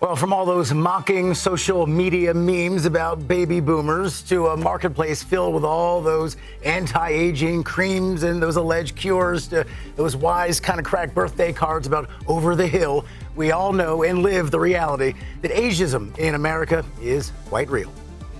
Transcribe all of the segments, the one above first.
Well, from all those mocking social media memes about baby boomers to a marketplace filled with all those anti-aging creams and those alleged cures to those wise kind of crack birthday cards about over the hill, we all know and live the reality that ageism in America is quite real.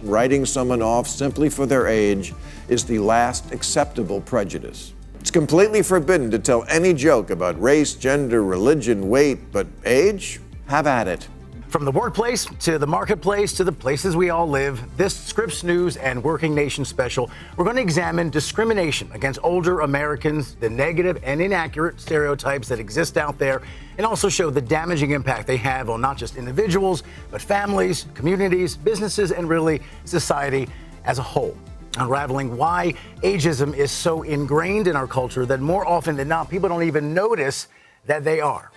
Writing someone off simply for their age is the last acceptable prejudice. It's completely forbidden to tell any joke about race, gender, religion, weight, but age? Have at it. From the workplace to the marketplace to the places we all live, this Scripps News and WorkingNation special, we're going to examine discrimination against older Americans, the negative and inaccurate stereotypes that exist out there, and also show the damaging impact they have on not just individuals, but families, communities, businesses, and really society as a whole. Unraveling why ageism is so ingrained in our culture that more often than not, people don't even notice that they are.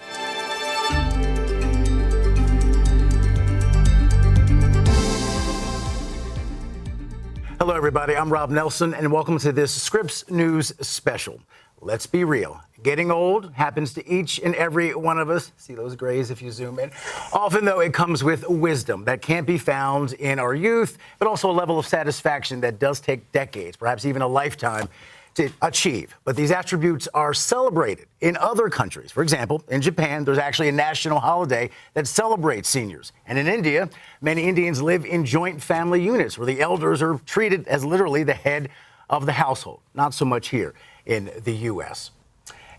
Hello, everybody. I'm Rob Nelson, and welcome to this Scripps News special. Let's be real. Getting old happens to each and every one of us. See those grays if you zoom in. Often, though, it comes with wisdom that can't be found in our youth, but also a level of satisfaction that does take decades, perhaps even a lifetime, to achieve. But these attributes are celebrated in other countries. For example, in Japan, there's actually a national holiday that celebrates seniors. And in India, many Indians live in joint family units where the elders are treated as literally the head of the household. Not so much here in the U.S.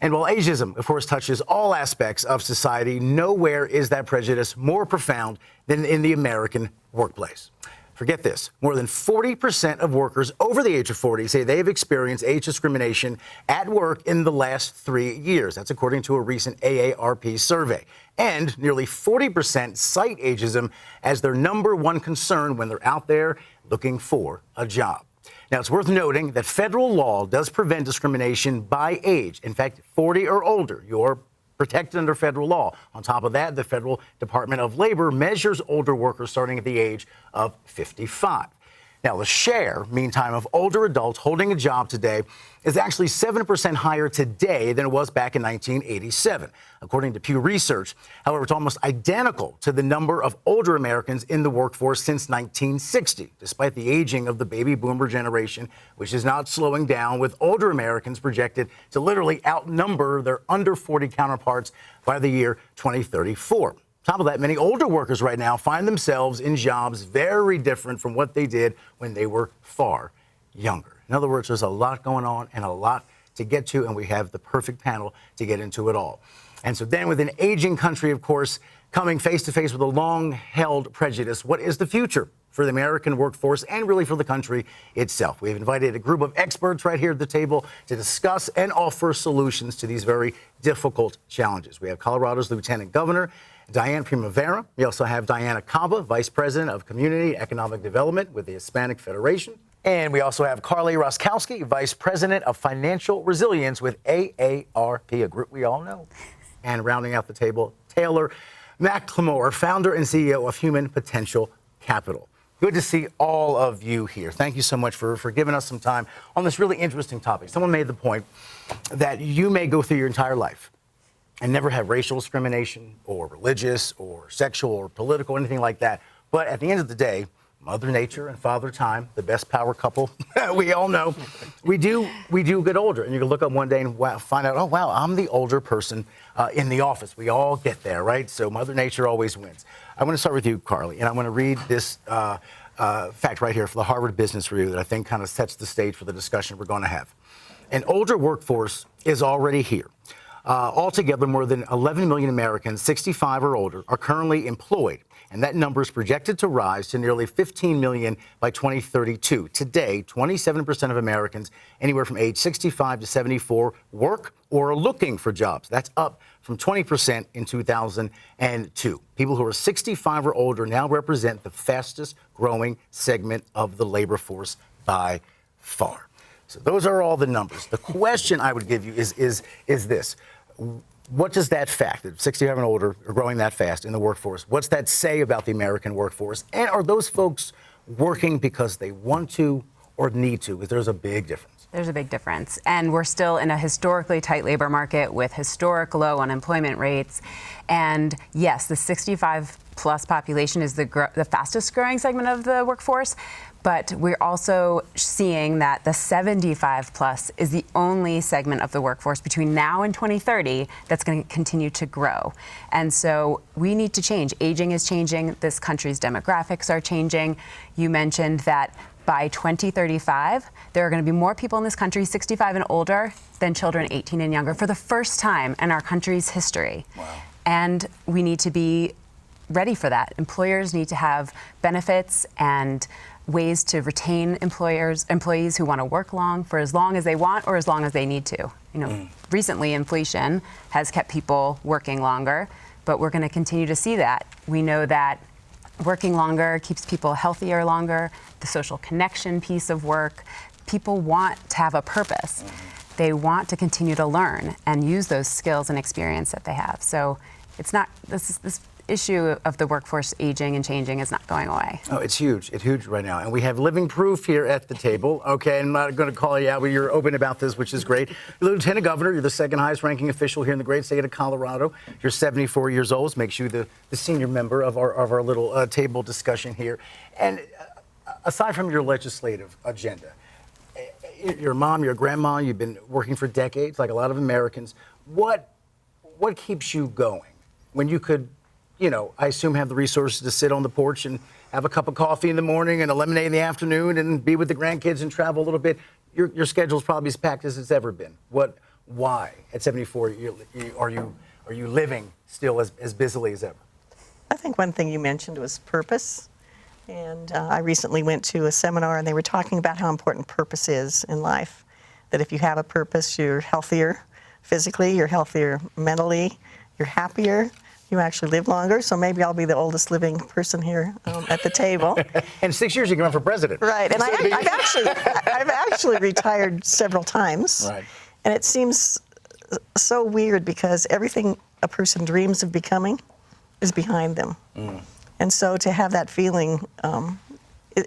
And while ageism, of course, touches all aspects of society, nowhere is that prejudice more profound than in the American workplace. Forget this. More than 40% of workers over the age of 40 say they have experienced age discrimination at work in the last 3 years. That's according to a recent AARP survey. And nearly 40% cite ageism as their number one concern when they're out there looking for a job. Now, it's worth noting that federal law does prevent discrimination by age. In fact, 40 or older, you're protected under federal law. On top of that, the Federal Department of Labor measures older workers starting at the age of 55. Now, the share, meantime, of older adults holding a job today is actually 7% higher today than it was back in 1987. According to Pew Research, however, it's almost identical to the number of older Americans in the workforce since 1960, despite the aging of the baby boomer generation, which is not slowing down, with older Americans projected to literally outnumber their under 40 counterparts by the year 2034. On top of that, many older workers right now find themselves in jobs very different from what they did when they were far younger. In other words, there's a lot going on and a lot to get to, and we have the perfect panel to get into it all. And so then with an aging country, of course, coming face to face with a long-held prejudice, what is the future for the American workforce and really for the country itself? We've invited a group of experts right here at the table to discuss and offer solutions to these very difficult challenges. We have Colorado's Lieutenant Governor Diane Primavera. We also have Diana Caba, Vice President of Community and Economic Development with the Hispanic Federation. And we also have Carly Roskowski, Vice President of Financial Resilience with AARP, a group we all know. And rounding out the table, Taylor McLemore, Founder and CEO of Human Potential Capital. Good to see all of you here. Thank you so much for giving us some time on this really interesting topic. Someone made the point that you may go through your entire life and never have racial discrimination or religious or sexual or political, anything like that. But at the end of the day, Mother Nature and Father Time, the best power couple we all know, we do get older. And you can look up one day and find out, oh, wow, I'm the older person in the office. We all get there, right? So Mother Nature always wins. I want to start with you, Carly, and I want to read this fact right here for the Harvard Business Review that I think kind of sets the stage for the discussion we're going to have. An older workforce is already here. Altogether, more than 11 million Americans 65 or older are currently employed, and that number is projected to rise to nearly 15 million by 2032. Today, 27% of Americans anywhere from age 65 to 74 work or are looking for jobs. That's up from 20% in 2002. People who are 65 or older now represent the fastest growing segment of the labor force by far. So those are all the numbers. The question I would give you is this. What does that fact, that 65 and older are growing that fast in the workforce, what's that say about the American workforce? And are those folks working because they want to or need to? Because there's a big difference. There's a big difference. And we're still in a historically tight labor market with historic low unemployment rates. And yes, the 65 plus population is the fastest growing segment of the workforce. But we're also seeing that the 75 plus is the only segment of the workforce between now and 2030 that's going to continue to grow. And so we need to change. Aging is changing. This country's demographics are changing. You mentioned that by 2035, there are going to be more people in this country 65 and older than children 18 and younger for the first time in our country's history. Wow. And we need to be ready for that. Employers need to have benefits and ways to retain employees who want to work for as long as they want or as long as they need to. Recently, inflation has kept people working longer, but we're going to continue to see that. We know that working longer keeps people healthier longer, the social connection piece of work. People want to have a purpose. They want to continue to learn and use those skills and experience that they have. So it's not, this issue of the workforce aging and changing is not going away. Oh, it's huge. It's huge right now. And we have living proof here at the table. Okay, I'm not going to call you out, but you're open about this, which is great. You're Lieutenant Governor. You're the second highest ranking official here in the great state of Colorado. You're 74 years old, makes you the senior member of our little table discussion here. And aside from your legislative agenda, your mom, your grandma, you've been working for decades, like a lot of Americans. What keeps you going when you could, I assume have the resources to sit on the porch and have a cup of coffee in the morning and a lemonade in the afternoon and be with the grandkids and travel a little bit? Your schedule's probably as packed as it's ever been. Why at 74 are you living still as busily as ever? I think one thing you mentioned was purpose. And I recently went to a seminar and they were talking about how important purpose is in life. That if you have a purpose, you're healthier physically, you're healthier mentally, you're happier. You actually live longer, so maybe I'll be the oldest living person here at the table. In 6 years, you can run for president. Right, and I've actually retired several times. Right. And it seems so weird because everything a person dreams of becoming is behind them. And so to have that feeling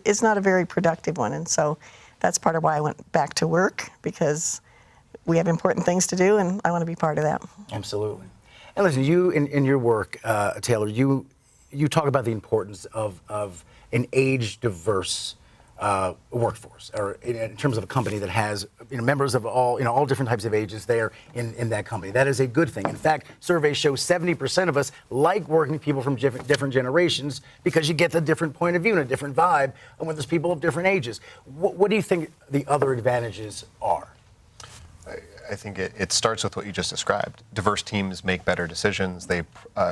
is not a very productive one. And so that's part of why I went back to work, because we have important things to do, and I want to be part of that. Absolutely. And listen, you in your work, Taylor, you talk about the importance of an age-diverse workforce, or in terms of a company that has members of all different types of ages there in that company. That is a good thing. In fact, surveys show 70% of us like working with people from different generations because you get the different point of view and a different vibe, and when there's people of different ages. What do you think the other advantages are? I think it starts with what you just described. Diverse teams make better decisions. They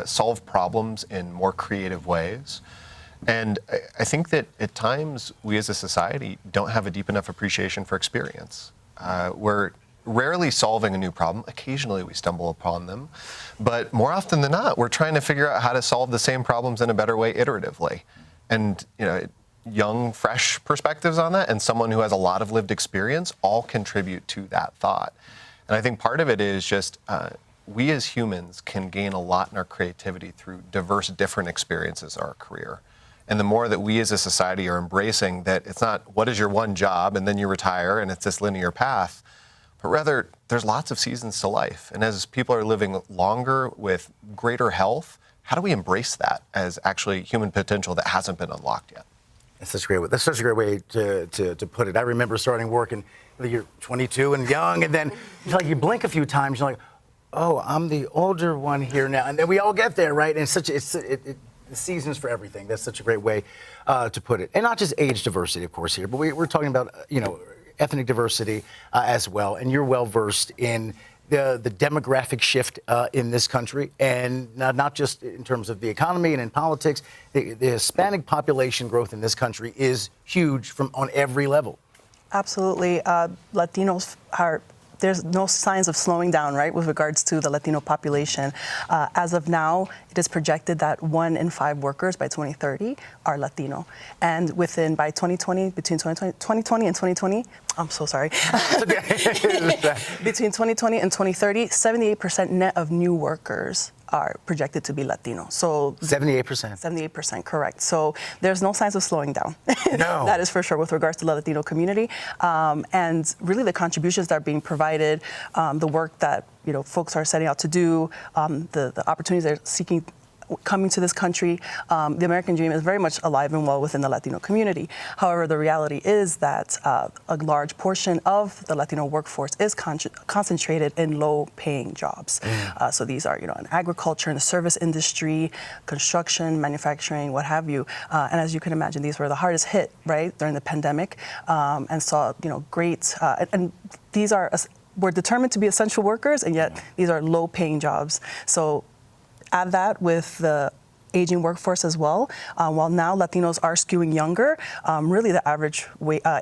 solve problems in more creative ways. And I think that at times we as a society don't have a deep enough appreciation for experience. We're rarely solving a new problem. Occasionally we stumble upon them. But more often than not, we're trying to figure out how to solve the same problems in a better way iteratively. And young, fresh perspectives on that and someone who has a lot of lived experience all contribute to that thought. And I think part of it is just we as humans can gain a lot in our creativity through diverse, different experiences in our career. And the more that we as a society are embracing that it's not what is your one job and then you retire and it's this linear path, but rather there's lots of seasons to life. And as people are living longer with greater health, how do we embrace that as actually human potential that hasn't been unlocked yet? That's such a great way to put it. I remember starting work and you're 22 and young, and then you blink a few times, you're like, oh, I'm the older one here now, and then we all get there, right? And the seasons for everything. That's such a great way to put it. And not just age diversity, of course, here, but we're talking about ethnic diversity as well. And you're well versed in the demographic shift in this country, and not just in terms of the economy and in politics. The Hispanic population growth in this country is huge on every level. Absolutely. Latinos there's no signs of slowing down, right, with regards to the Latino population. As of now, it is projected that 1 in 5 workers by 2030 are Latino. And by 2020, between 2020 and 2020, I'm so sorry. Between 2020 and 2030, 78% net of new workers are projected to be Latino. So 78%. 78%, correct. So there's no signs of slowing down. No. That is for sure with regards to the Latino community. And really the contributions that are being provided, the work that folks are setting out to do, the opportunities they're seeking coming to this country, the American dream is very much alive and well within the Latino community. However, the reality is that a large portion of the Latino workforce is concentrated in low-paying jobs. So these are, in agriculture, in the service industry, construction, manufacturing, what have you. And as you can imagine, these were the hardest hit, right, during the pandemic, and saw, great, and these are, we're determined to be essential workers, and yet these are low-paying jobs. So add that with the aging workforce as well. While now Latinos are skewing younger, really the average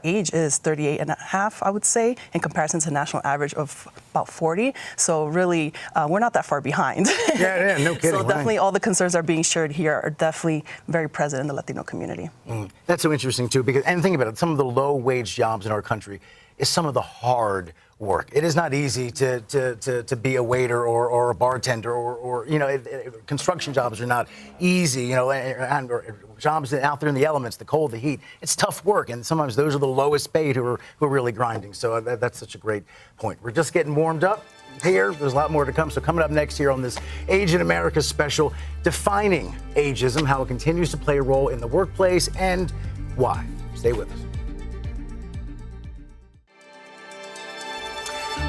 age is 38 and a half, I would say, in comparison to the national average of about 40. So really, we're not that far behind. Yeah, no kidding. So definitely all the concerns are being shared here are definitely very present in the Latino community. That's so interesting too, because, and think about it, some of the low-wage jobs in our country is some of the hard work. It is not easy to be a waiter or a bartender or construction jobs are not easy, and jobs out there in the elements, the cold, the heat. It's tough work, and sometimes those are the lowest paid who are really grinding. So that's such a great point. We're just getting warmed up here. There's a lot more to come. So coming up next here on this Age in America special, defining ageism, how it continues to play a role in the workplace and why. Stay with us.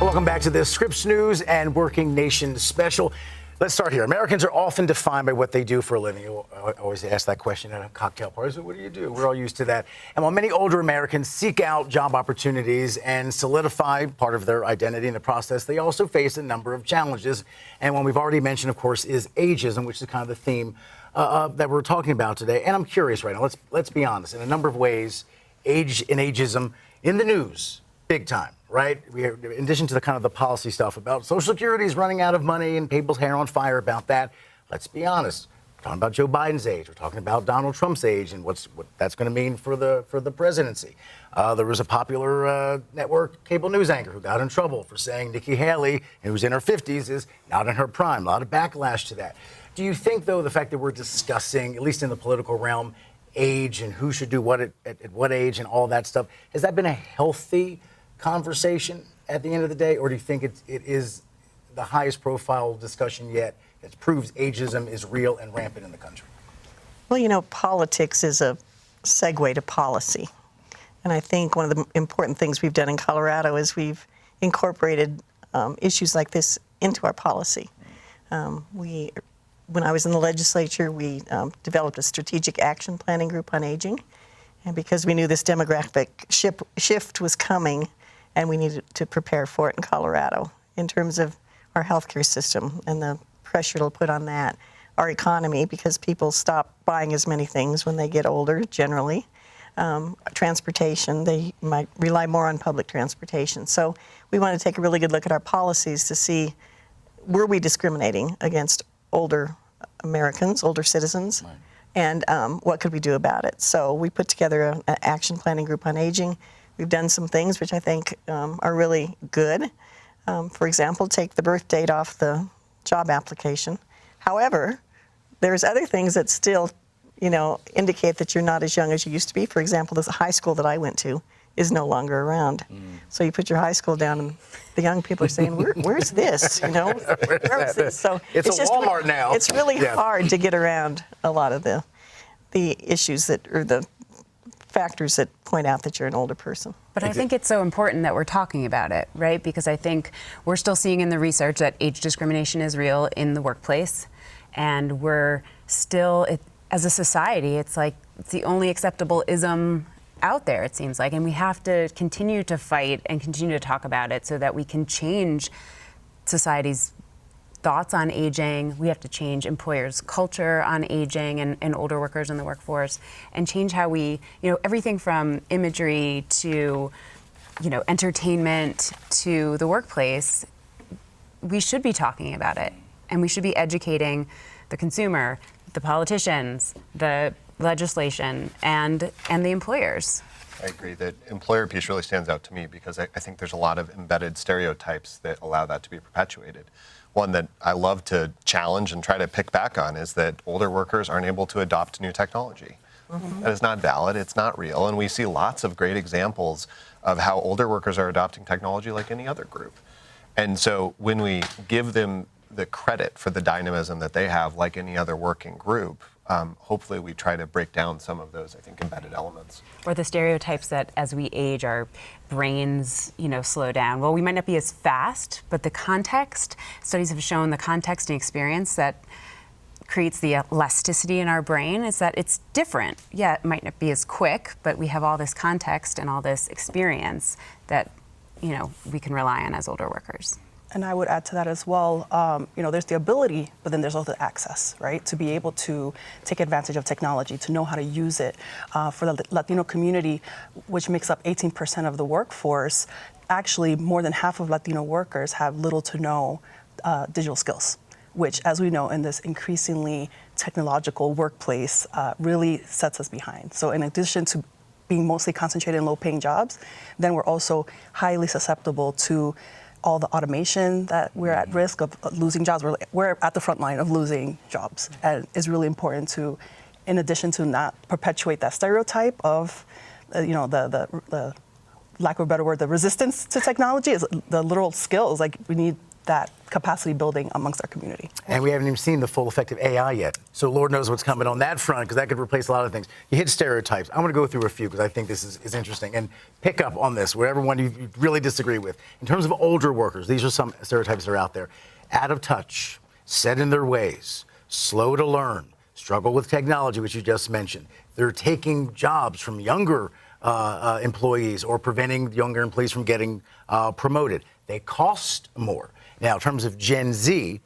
Welcome back to this Scripps News and WorkingNation special. Let's start here. Americans are often defined by what they do for a living. You always ask that question at a cocktail party. So what do you do? We're all used to that. And while many older Americans seek out job opportunities and solidify part of their identity in the process, they also face a number of challenges. And one we've already mentioned, of course, is ageism, which is kind of the theme that we're talking about today. And I'm curious right now, let's be honest. In a number of ways, age and ageism in the news, big time. Right? In addition to the kind of the policy stuff about Social Security is running out of money and people's hair on fire about that, let's be honest. We're talking about Joe Biden's age. We're talking about Donald Trump's age and what that's going to mean for the presidency. There was a popular network cable news anchor who got in trouble for saying Nikki Haley, who's in her 50s, is not in her prime. A lot of backlash to that. Do you think, though, the fact that we're discussing, at least in the political realm, age and who should do what at what age and all that stuff, has that been a healthy conversation at the end of the day, or do you think it is the highest profile discussion yet that proves ageism is real and rampant in the country? Well, politics is a segue to policy. And I think one of the important things we've done in Colorado is we've incorporated issues like this into our policy. When I was in the legislature, we developed a strategic action planning group on aging. And because we knew this demographic shift was coming, and we needed to prepare for it in Colorado in terms of our healthcare system and the pressure it'll put on that, our economy, because people stop buying as many things when they get older, generally. Transportation, they might rely more on public transportation. So we want to take a really good look at our policies to see, were we discriminating against older Americans, older citizens? Right. And what could we do about it? So we put together an action planning group on aging. We've done some things which I think are really good. For example, take the birth date off the job application. However, there's other things that still, indicate that you're not as young as you used to be. For example, the high school that I went to is no longer around. So you put your high school down, and the young people are saying, "Where's this?" Where is this? So it's a just Walmart now. It's really hard to get around a lot of the issues the factors that point out that you're an older person. But I think it's so important that we're talking about it, right? Because I think we're still seeing in the research that age discrimination is real in the workplace, and we're still, as a society, it's the only acceptable ism out there, it seems like, and we have to continue to fight and continue to talk about it so that we can change society's thoughts on aging. We have to change employers' culture on aging and older workers in the workforce, and change how we, everything from imagery to, entertainment to the workplace. We should be talking about it, and we should be educating the consumer, the politicians, the legislation, and the employers. I agree. That employer piece really stands out to me because I think there's a lot of embedded stereotypes that allow that to be perpetuated. One that I love to challenge and try to pick back on is that older workers aren't able to adopt new technology. Mm-hmm. That is not valid. It's not real. And we see lots of great examples of how older workers are adopting technology like any other group. And so when we give them the credit for the dynamism that they have, like any other working group. Hopefully we try to break down some of those, I think, embedded elements. Or the stereotypes that as we age, our brains, slow down. Well, we might not be as fast, but the context, studies have shown the context and experience that creates the elasticity in our brain is that it's different. Yeah, it might not be as quick, but we have all this context and all this experience that, we can rely on as older workers. And I would add to that as well, there's the ability, but then there's also the access, right? To be able to take advantage of technology, to know how to use it. For the Latino community, which makes up 18% of the workforce, actually more than half of Latino workers have little to no digital skills, which, as we know, in this increasingly technological workplace, really sets us behind. So in addition to being mostly concentrated in low-paying jobs, then we're also highly susceptible to all the automation that we're at risk of losing jobs. We're at the front line of losing jobs. And it's really important to, in addition to not perpetuate that stereotype of, the lack of a better word, the resistance to technology, is the literal skills. Like, we need that capacity building amongst our community. And we haven't even seen the full effect of AI yet. So Lord knows what's coming on that front, because that could replace a lot of things. You hit stereotypes. I'm going to go through a few because I think this is interesting. And pick up on this, whatever one you really disagree with. In terms of older workers, these are some stereotypes that are out there. Out of touch, set in their ways, slow to learn, struggle with technology, which you just mentioned. They're taking jobs from younger employees or preventing younger employees from getting promoted. They cost more. Now, in terms of Gen Z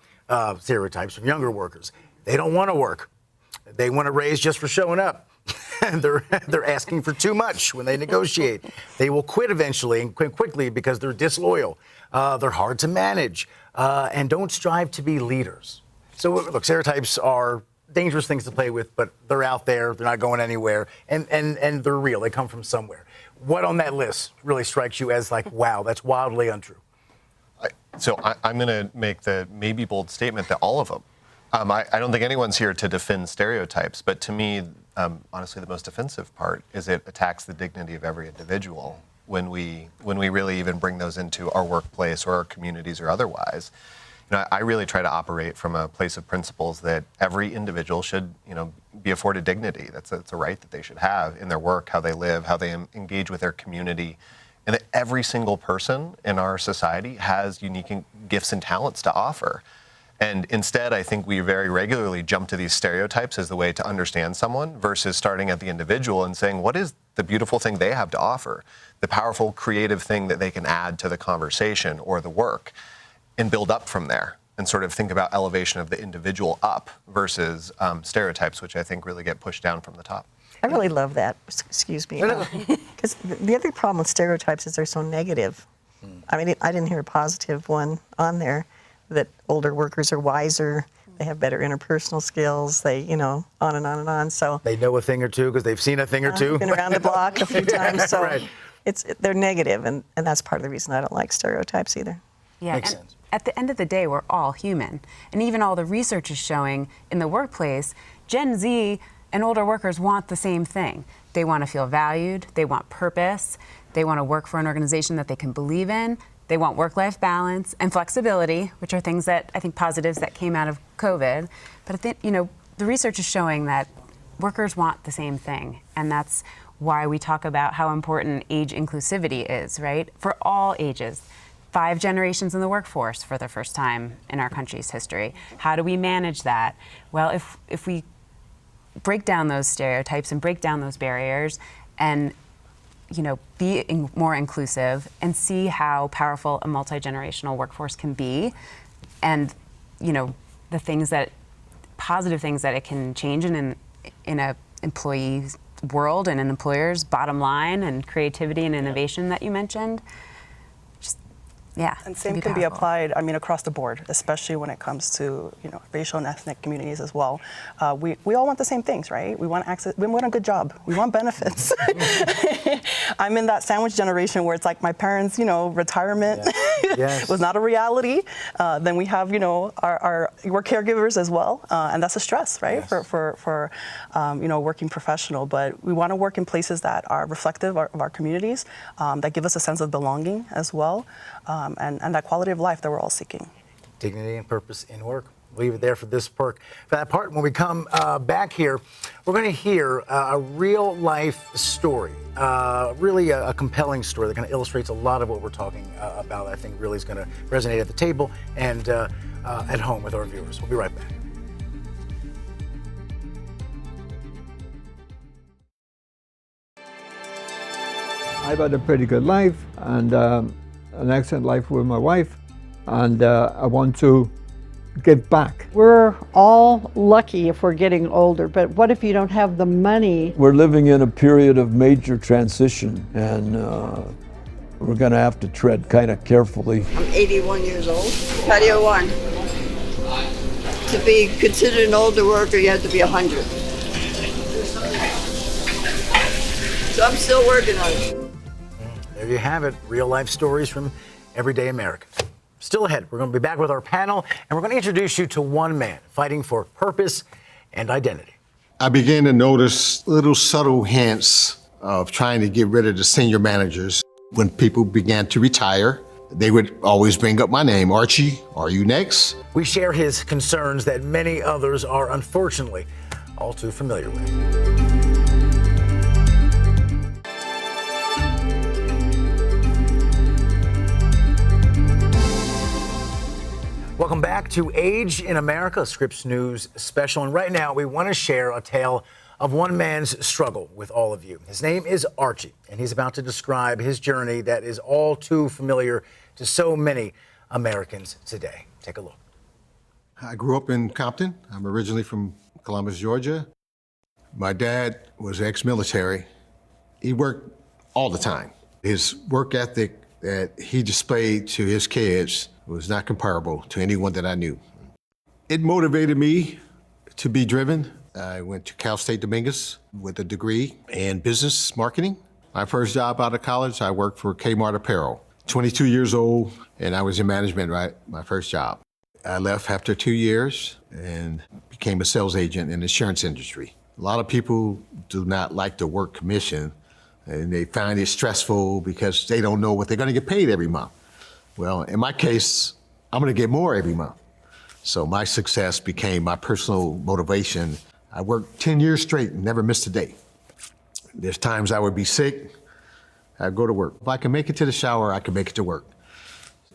stereotypes from younger workers, they don't want to work. They want a raise just for showing up. They're asking for too much when they negotiate. They will quit eventually and quit quickly because they're disloyal. They're hard to manage and don't strive to be leaders. So look, stereotypes are dangerous things to play with, but they're out there. They're not going anywhere, and they're real. They come from somewhere. What on that list really strikes you as like, wow, that's wildly untrue? So I'm going to make the maybe bold statement that all of them. I don't think anyone's here to defend stereotypes, but to me, honestly, the most offensive part is it attacks the dignity of every individual when we really even bring those into our workplace or our communities or otherwise. I really try to operate from a place of principles that every individual should, be afforded dignity. That's a right that they should have in their work, how they live, how they engage with their community. And that every single person in our society has unique gifts and talents to offer. And instead, I think we very regularly jump to these stereotypes as the way to understand someone versus starting at the individual and saying, what is the beautiful thing they have to offer, the powerful, creative thing that they can add to the conversation or the work, and build up from there and sort of think about elevation of the individual up versus stereotypes, which I think really get pushed down from the top. I really love that. Excuse me. Because the other problem with stereotypes is they're so negative. I mean, I didn't hear a positive one on there, that older workers are wiser, they have better interpersonal skills, they, on and on and on. So they know a thing or two because they've seen a thing or two. Been around the block a few times, so right. They're negative, and that's part of the reason I don't like stereotypes either. Yeah, Makes and sense. at the end of the day, we're all human. And even all the research is showing in the workplace, Gen Z and older workers want the same thing. They want to feel valued, they want purpose, they want to work for an organization that they can believe in, they want work-life balance and flexibility, which are things that I think positives that came out of COVID. But I think, the research is showing that workers want the same thing. And that's why we talk about how important age inclusivity is, right? For all ages. 5 generations in the workforce for the first time in our country's history. How do we manage that? Well, if we break down those stereotypes and break down those barriers and be more inclusive and see how powerful a multi-generational workforce can be, and the things positive things that it can change in a employee's world and an employer's bottom line and creativity and innovation that you mentioned. Yeah, And same can be applied, across the board, especially when it comes to, racial and ethnic communities as well. We all want the same things, right? We want access, we want a good job, we want benefits. I'm in that sandwich generation where it's like my parents, retirement Yes. was not a reality. Then we have, we're caregivers as well, and that's a stress, right? Yes. For working professional. But we want to work in places that are reflective of our communities, that give us a sense of belonging as well. And that quality of life that we're all seeking. dignity and purpose in work. We'll leave it there for this for that part. When we come back here, we're going to hear a real life story, really a compelling story that kind of illustrates a lot of what we're talking about. I think really is going to resonate at the table and at home with our viewers. We'll be right back. I've had a pretty good life and an excellent life with my wife, and I want to give back. We're all lucky if we're getting older, but what if you don't have the money? We're living in a period of major transition, and we're going to have to tread kind of carefully. I'm 81 years old. Patio 1. To be considered an older worker, you have to be 100. So I'm still working on it. There you have it, real life stories from everyday America. Still ahead, we're going to be back with our panel, and we're going to introduce you to one man fighting for purpose and identity. I began to notice little subtle hints of trying to get rid of the senior managers. When people began to retire, they would always bring up my name. Archie, are you next? We share his concerns that many others are unfortunately all too familiar with. Welcome back to Age in America, Scripps News special. And right now, we want to share a tale of one man's struggle with all of you. His name is Archie, and he's about to describe his journey that is all too familiar to so many Americans today. Take a look. I grew up in Compton. I'm originally from Columbus, Georgia. My dad was ex-military. He worked all the time. His work ethic that he displayed to his kids was not comparable to anyone that I knew. It motivated me to be driven. I went to Cal State Dominguez with a degree in business marketing. My first job out of college, I worked for Kmart Apparel. 22 years old, and I was in management, right? My first job. I left after 2 years and became a sales agent in the insurance industry. A lot of people do not like the work commission, and they find it stressful because they don't know what they're gonna get paid every month. Well, in my case, I'm gonna get more every month. So my success became my personal motivation. I worked 10 years straight and never missed a day. There's times I would be sick, I'd go to work. If I can make it to the shower, I can make it to work.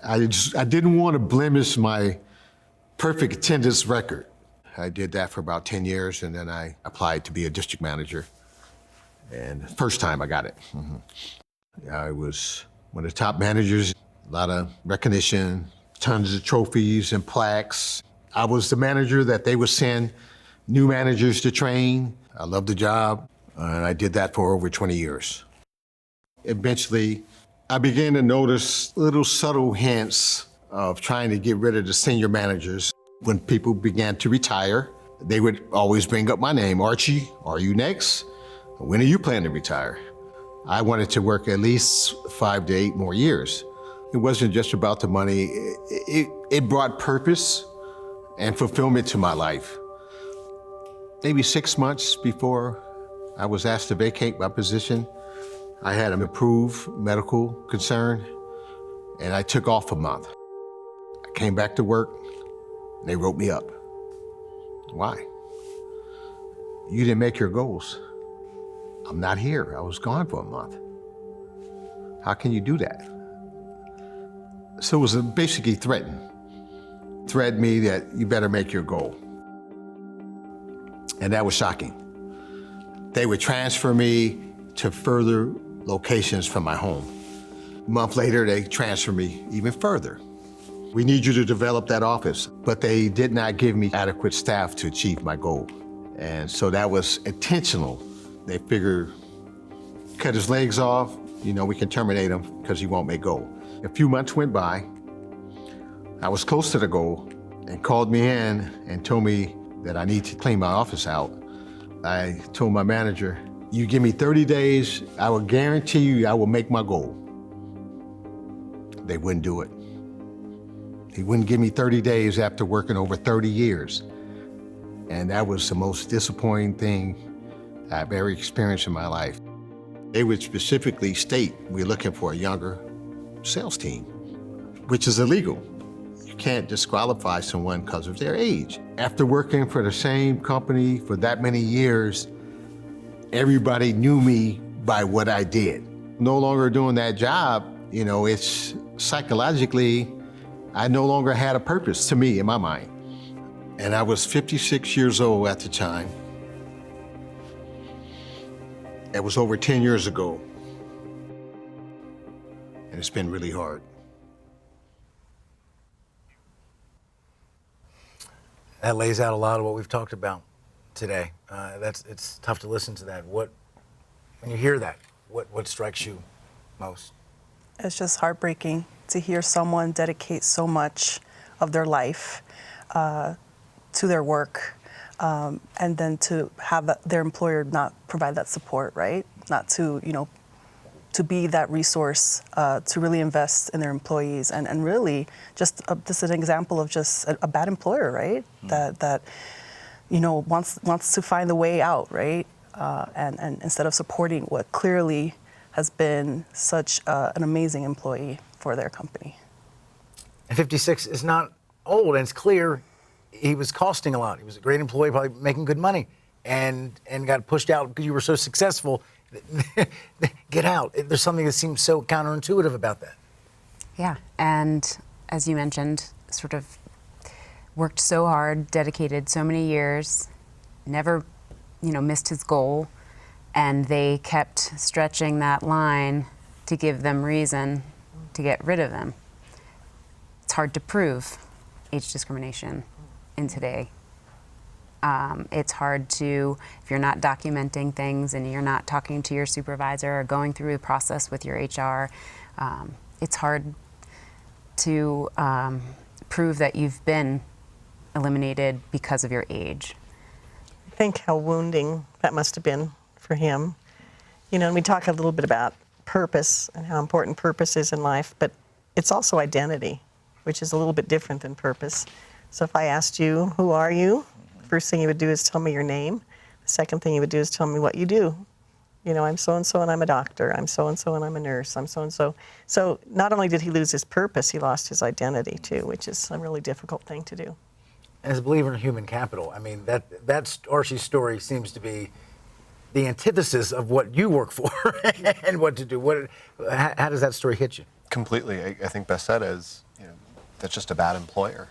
I didn't want to blemish my perfect attendance record. I did that for about 10 years, and then I applied to be a district manager. And first time I got it. I was one of the top managers, a lot of recognition, tons of trophies and plaques. I was the manager that they would send new managers to train. I loved the job, and I did that for over 20 years. Eventually, I began to notice little subtle hints of trying to get rid of the senior managers. When people began to retire, they would always bring up my name. Archie, are you next? When are you planning to retire? I wanted to work at least 5 to 8 more years. It wasn't just about the money. It brought purpose and fulfillment to my life. Maybe 6 months before I was asked to vacate my position, I had an improved medical concern, and I took off a month. I came back to work, and they wrote me up. Why? You didn't make your goals. I'm not here. I was gone for a month. How can you do that? So it was basically threatened me that you better make your goal. And that was shocking. They would transfer me to further locations from my home. A month later, they transferred me even further. We need you to develop that office, but they did not give me adequate staff to achieve my goal. And so that was intentional. They figured, cut his legs off, we can terminate him because he won't make goal. A few months went by. I was close to the goal and called me in and told me that I need to clean my office out. I told my manager, you give me 30 days, I will guarantee you I will make my goal. They wouldn't do it. He wouldn't give me 30 days after working over 30 years. And that was the most disappointing thing I've ever experienced in my life. They would specifically state, we're looking for a younger sales team, which is illegal. You can't disqualify someone because of their age. After working for the same company for that many years, everybody knew me by what I did. No longer doing that job, you know, it's psychologically, I no longer had a purpose to me in my mind. And I was 56 years old at the time. It was over 10 years ago. And it's been really hard. That lays out a lot of what we've talked about today. It's tough to listen to that. When you hear that, what strikes you most? It's just heartbreaking to hear someone dedicate so much of their life to their work, and then to have their employer not provide that support, right? Not to, to be that resource to really invest in their employees, and really just this is an example of just a bad employer, right? That wants to find the way out, right? And instead of supporting what clearly has been such an amazing employee for their company. And 56 is not old, and it's clear he was costing a lot. He was a great employee, probably making good money, and got pushed out because you were so successful. Get out. There's something that seems so counterintuitive about that. Yeah, and as you mentioned, sort of worked so hard, dedicated so many years, never, missed his goal, and they kept stretching that line to give them reason to get rid of them. It's hard to prove age discrimination in today. It's hard to, if you're not documenting things and you're not talking to your supervisor or going through the process with your HR, it's hard to prove that you've been eliminated because of your age. I think how wounding that must have been for him. And we talk a little bit about purpose and how important purpose is in life, but it's also identity, which is a little bit different than purpose. So if I asked you, who are you? First thing you would do is tell me your name. The second thing you would do is tell me what you do. I'm so-and-so and I'm a doctor. I'm so-and-so and I'm a nurse. I'm so-and-so. So not only did he lose his purpose, he lost his identity too, which is a really difficult thing to do. As a believer in human capital, I mean, that Archie's story seems to be the antithesis of what you work for and what to do. How does that story hit you? Completely. I think best said is, that's just a bad employer.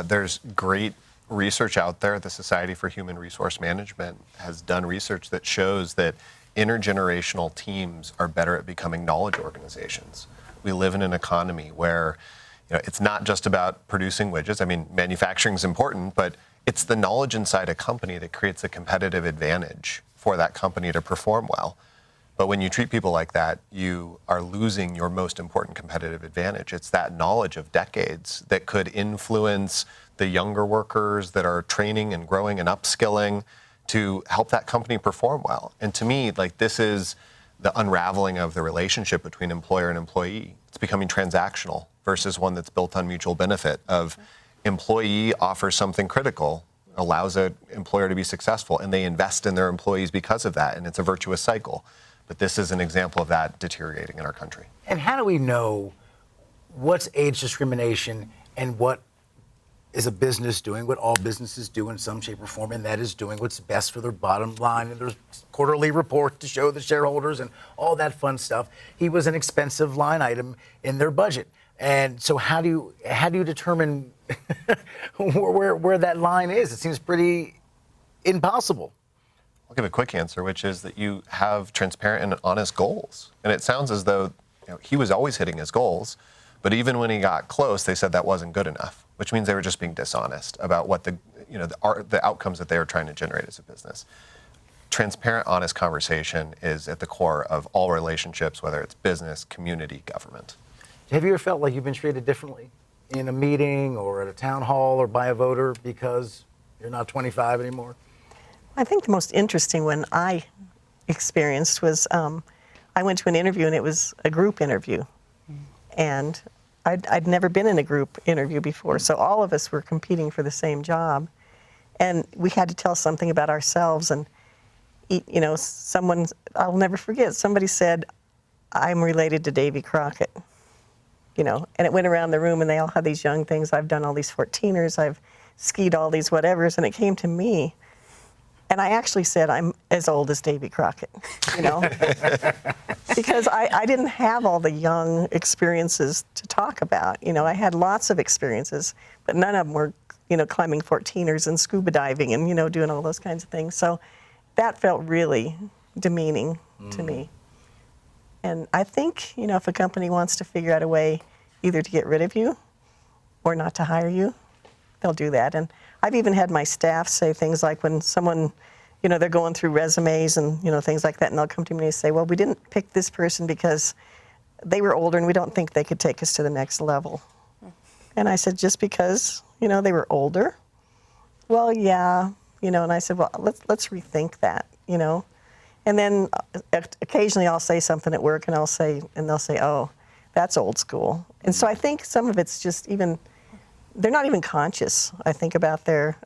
There's great research out there. The Society for Human Resource Management has done research that shows that intergenerational teams are better at becoming knowledge organizations. We live in an economy where it's not just about producing widgets. I mean, manufacturing is important, but it's the knowledge inside a company that creates a competitive advantage for that company to perform well. But when you treat people like that, you are losing your most important competitive advantage. It's that knowledge of decades that could influence the younger workers that are training and growing and upskilling to help that company perform well. And to me, this is the unraveling of the relationship between employer and employee. It's becoming transactional versus one that's built on mutual benefit of employee offers something critical, allows an employer to be successful, and they invest in their employees because of that, and it's a virtuous cycle. But this is an example of that deteriorating in our country. And how do we know what's age discrimination and what is a business doing, what all businesses do in some shape or form, and that is doing what's best for their bottom line, and there's quarterly report to show the shareholders and all that fun stuff. He was an expensive line item in their budget. And so how do you determine where that line is? It seems pretty impossible. I'll give a quick answer, which is that you have transparent and honest goals. And it sounds as though he was always hitting his goals, but even when he got close, they said that wasn't good enough, which means they were just being dishonest about what the outcomes that they were trying to generate as a business. Transparent, honest conversation is at the core of all relationships, whether it's business, community, government. Have you ever felt like you've been treated differently in a meeting or at a town hall or by a voter because you're not 25 anymore? I think the most interesting one I experienced was I went to an interview and it was a group interview. And I'd never been in a group interview before, so all of us were competing for the same job. And we had to tell something about ourselves. And, someone, I'll never forget, somebody said, I'm related to Davy Crockett. And it went around the room, and they all had these young things. I've done all these 14ers. I've skied all these whatevers, and it came to me. And I actually said, I'm as old as Davy Crockett, because I didn't have all the young experiences to talk about. I had lots of experiences, but none of them were, climbing 14ers and scuba diving and, doing all those kinds of things. So that felt really demeaning to me. And I think, if a company wants to figure out a way either to get rid of you or not to hire you, they'll do that. And I've even had my staff say things like when someone, they're going through resumes and, things like that, and they'll come to me and say, well, we didn't pick this person because they were older and we don't think they could take us to the next level. And I said, just because, they were older? Well, yeah, and I said, well, let's rethink that, And then occasionally I'll say something at work and they'll say, oh, that's old school. And so I think some of it's just they're not even conscious, I think, about their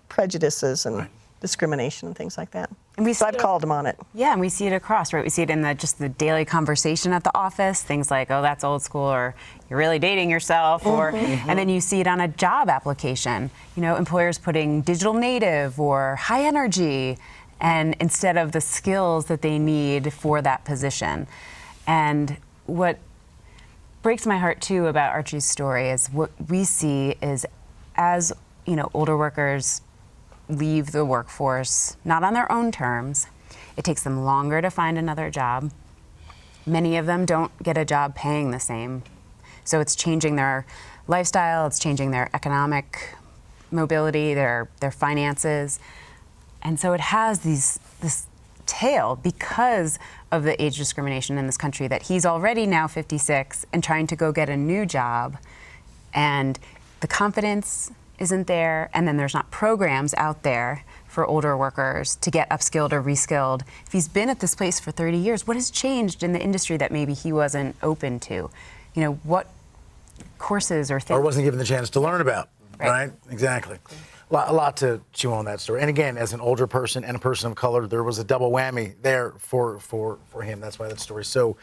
prejudices and discrimination and things like that. And so I've called them on it. Yeah, and we see it across, right? We see it in just the daily conversation at the office, things like, oh, that's old school, or you're really dating yourself, or and then you see it on a job application. Employers putting digital native or high energy, and instead of the skills that they need for that position. And what breaks my heart too about Archie's story is what we see is as older workers leave the workforce, not on their own terms, it takes them longer to find another job. Many of them don't get a job paying the same. So it's changing their lifestyle, it's changing their economic mobility, their finances. And so it has this tail because of the age discrimination in this country, that he's already now 56 and trying to go get a new job, and the confidence isn't there, and then there's not programs out there for older workers to get upskilled or reskilled. If he's been at this place for 30 years, what has changed in the industry that maybe he wasn't open to? What courses or things? Or wasn't given the chance to learn about, right? Exactly. A lot to chew on that story. And again, as an older person and a person of color, there was a double whammy there for him. That's why that story is so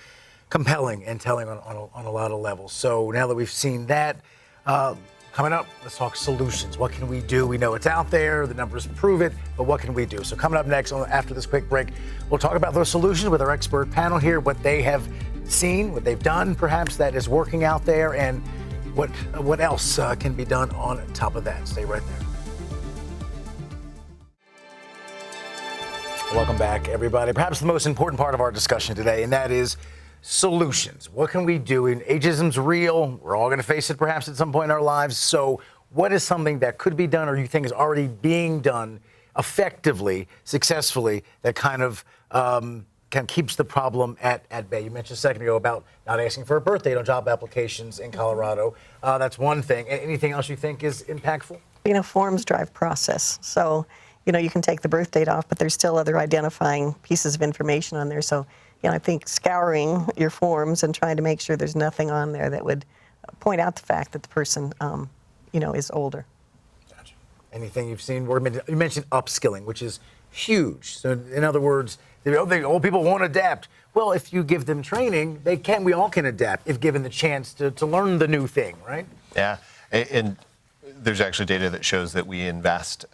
compelling and telling on a lot of levels. So now that we've seen that, coming up, let's talk solutions. What can we do? We know it's out there, the numbers prove it, but what can we do? So coming up next, after this quick break, we'll talk about those solutions with our expert panel here, what they have seen, what they've done perhaps that is working out there, and what else can be done on top of that. Stay right there. Welcome back, everybody. Perhaps the most important part of our discussion today, and that is solutions. What can we do? And ageism's real. We're all going to face it perhaps at some point in our lives. So what is something that could be done or you think is already being done effectively, successfully, that kind of keeps the problem at bay? You mentioned a second ago about not asking for a birth date on job applications in Colorado. That's one thing. Anything else you think is impactful? Forms drive process. So you can take the birth date off, but there's still other identifying pieces of information on there. So, I think scouring your forms and trying to make sure there's nothing on there that would point out the fact that the person, is older. Gotcha. Anything you've seen? You mentioned upskilling, which is huge. So, in other words, the old people won't adapt. Well, if you give them training, they can. We all can adapt if given the chance to learn the new thing, right? Yeah, and there's actually data that shows that we invest,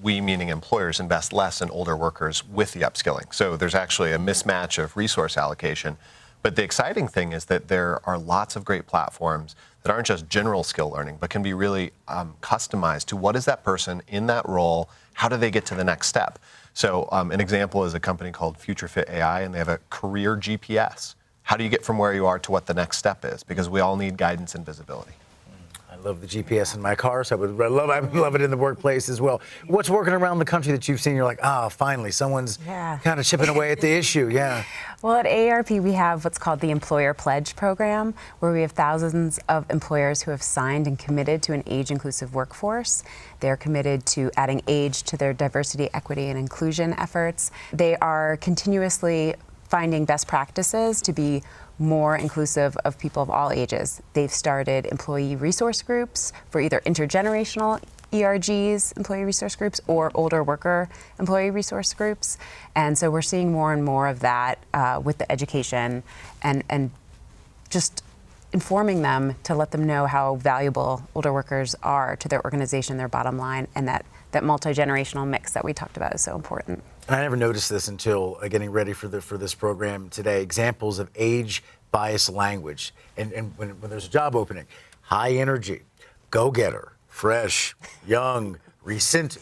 we meaning employers, invest less in older workers with the upskilling. So there's actually a mismatch of resource allocation. But the exciting thing is that there are lots of great platforms that aren't just general skill learning, but can be really customized to what is that person in that role, how do they get to the next step? So an example is a company called Future Fit AI, and they have a career GPS. How do you get from where you are to what the next step is? Because we all need guidance and visibility. I love the GPS in my car, so I love it in the workplace as well. What's working around the country that you've seen? You're like, finally, someone's kind of chipping away at the issue. Yeah. Well, at AARP, we have what's called the Employer Pledge Program, where we have thousands of employers who have signed and committed to an age-inclusive workforce. They're committed to adding age to their diversity, equity, and inclusion efforts. They are continuously finding best practices to be more inclusive of people of all ages. They've started employee resource groups for either intergenerational ERGs, employee resource groups, or older worker employee resource groups. And so we're seeing more and more of that with the education and just informing them to let them know how valuable older workers are to their organization, their bottom line, and that multi-generational mix that we talked about is so important. And I never noticed this until getting ready for this program today. Examples of age-biased language, and when there's a job opening, high energy, go-getter, fresh, young, recent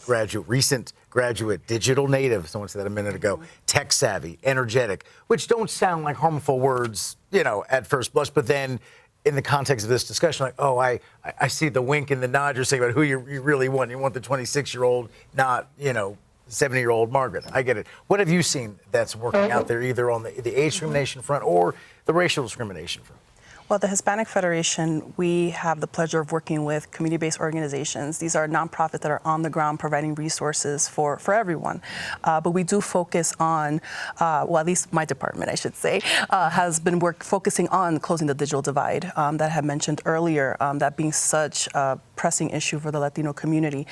graduate, digital native, someone said that a minute ago, tech savvy, energetic, which don't sound like harmful words, at first blush, but then in the context of this discussion, like, oh, I see the wink and the nod you're saying about who you really want. You want the 26-year-old, not, 70-year-old Margaret. I get it. What have you seen that's working out there, either on the age discrimination front or the racial discrimination front? Well, the Hispanic Federation, we have the pleasure of working with community-based organizations. These are nonprofits that are on the ground providing resources for everyone. But we do focus on, well, at least my department, I should say, has been focusing on closing the digital divide that I had mentioned earlier, that being such a pressing issue for the Latino community.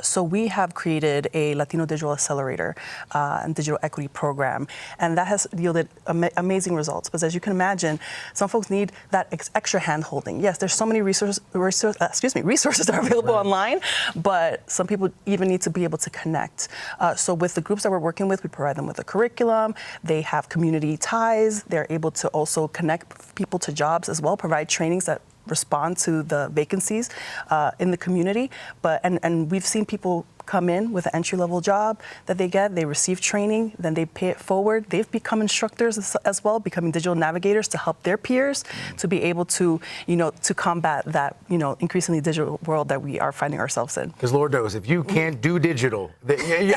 So we have created a Latino Digital Accelerator and Digital Equity Program, and that has yielded amazing results. Because as you can imagine, some folks need that extra hand-holding. Yes, there's so many resources that are available online, but some people even need to be able to connect. So with the groups that we're working with, we provide them with a curriculum. They have community ties. They're able to also connect people to jobs as well, provide trainings that respond to the vacancies in the community. And we've seen people come in with an entry-level job that they get, they receive training, then they pay it forward. They've become instructors as well, becoming digital navigators to help their peers to be able to, to combat that, increasingly digital world that we are finding ourselves in. Because Lord knows, if you can't do digital, you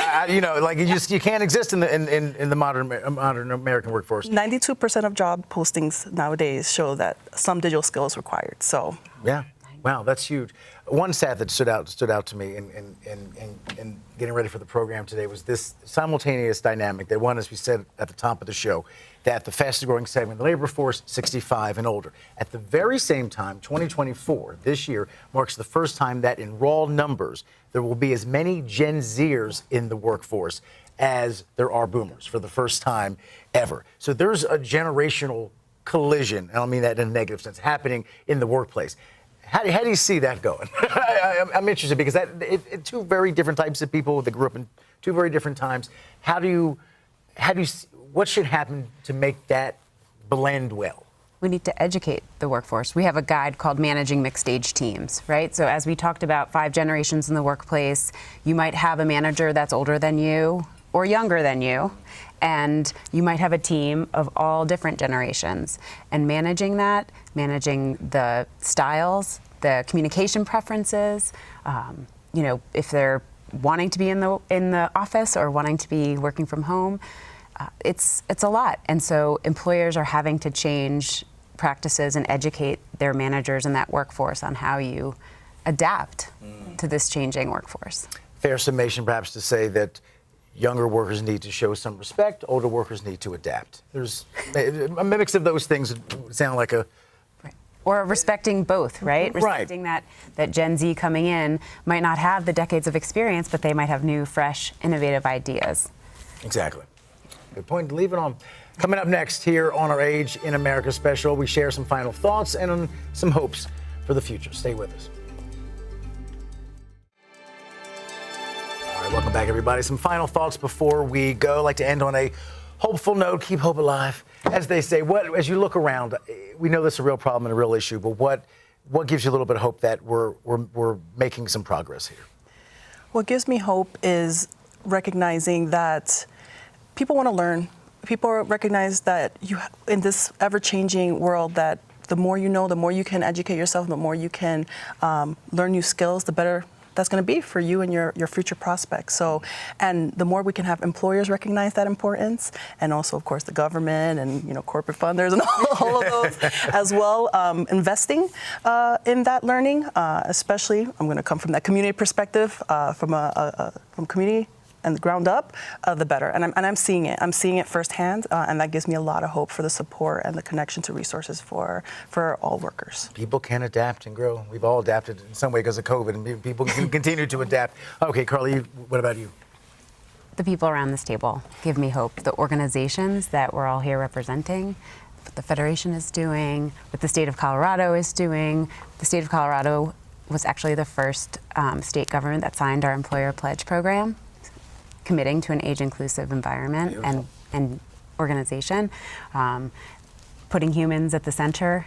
can't exist in the modern American workforce. 92% of job postings nowadays show that some digital skills required. So. Yeah. Wow, that's huge. One stat that stood out to me in getting ready for the program today was this simultaneous dynamic that one, as we said at the top of the show, that the fastest growing segment of the labor force, 65 and older. At the very same time, 2024, this year, marks the first time that in raw numbers, there will be as many Gen Zers in the workforce as there are boomers for the first time ever. So there's a generational collision, and I don't mean that in a negative sense, happening in the workplace. How do you see that going? I'm interested because two very different types of people that grew up in two very different times. What should happen to make that blend well? We need to educate the workforce. We have a guide called Managing Mixed Age Teams, right? So as we talked about 5 generations in the workplace, you might have a manager that's older than you or younger than you, and you might have a team of all different generations. And managing the styles, the communication preferences, if they're wanting to be in the office or wanting to be working from home, it's a lot. And so employers are having to change practices and educate their managers and that workforce on how you adapt to this changing workforce. Fair summation perhaps to say that younger workers need to show some respect, older workers need to adapt. There's a mix of those things that sound like a... Right. Or respecting both, right? Respecting that Gen Z coming in might not have the decades of experience, but they might have new, fresh, innovative ideas. Exactly. Good point to leave it on. Coming up next here on our Age in America special, we share some final thoughts and some hopes for the future. Stay with us. All right, welcome back, everybody. Some final thoughts before we go. I'd like to end on a hopeful note, keep hope alive. As they say, as you look around, we know this is a real problem and a real issue, but what gives you a little bit of hope that we're making some progress here? What gives me hope is recognizing that people want to learn. People recognize that in this ever-changing world, that the more you know, the more you can educate yourself, the more you can learn new skills, the better that's going to be for you and your future prospects. So, and the more we can have employers recognize that importance, and also, of course, the government and corporate funders and all of those as well, investing in that learning, especially, I'm going to come from that community perspective, from community and the ground up, the better. And I'm seeing it. I'm seeing it firsthand, and that gives me a lot of hope for the support and the connection to resources for all workers. People can adapt and grow. We've all adapted in some way because of COVID, and people can continue to adapt. Okay, Carly, what about you? The people around this table give me hope. The organizations that we're all here representing, what the Federation is doing, what the state of Colorado is doing. The state of Colorado was actually the first state government that signed our employer pledge program, committing to an age-inclusive environment and organization, putting humans at the center,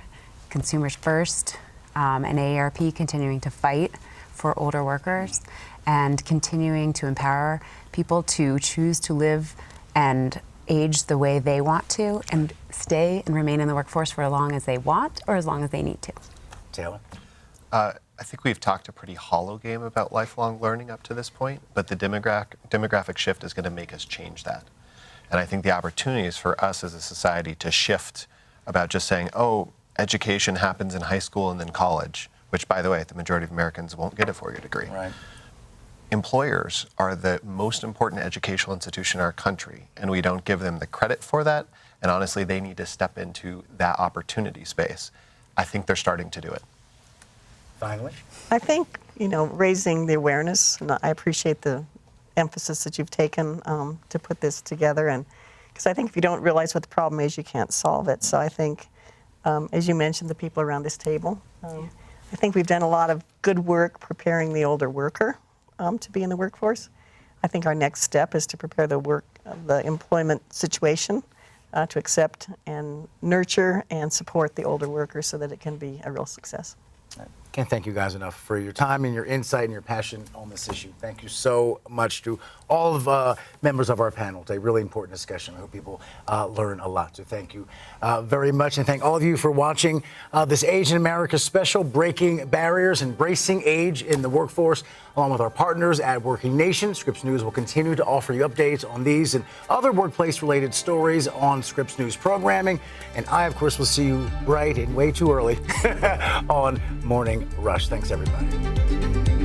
consumers first, and AARP continuing to fight for older workers and continuing to empower people to choose to live and age the way they want to and stay and remain in the workforce for as long as they want or as long as they need to. Taylor? I think we've talked a pretty hollow game about lifelong learning up to this point, but the demographic shift is going to make us change that. And I think the opportunity is for us as a society to shift about just saying, oh, education happens in high school and then college, which, by the way, the majority of Americans won't get a four-year degree. Right. Employers are the most important educational institution in our country, and we don't give them the credit for that. And honestly, they need to step into that opportunity space. I think they're starting to do it. Finally? I think, raising the awareness, and I appreciate the emphasis that you've taken to put this together, and because I think if you don't realize what the problem is, you can't solve it. So I think, as you mentioned, the people around this table, I think we've done a lot of good work preparing the older worker to be in the workforce. I think our next step is to prepare the employment situation to accept and nurture and support the older worker so that it can be a real success. Can't thank you guys enough for your time and your insight and your passion on this issue. Thank you so much to all of members of our panel. It's a really important discussion. I hope people learn a lot. So thank you very much. And thank all of you for watching this Age in America special, Breaking Barriers, Embracing Age in the Workforce, along with our partners at WorkingNation. Scripps News will continue to offer you updates on these and other workplace-related stories on Scripps News programming. And I, of course, will see you bright and way too early on Morning Rush. Thanks, everybody.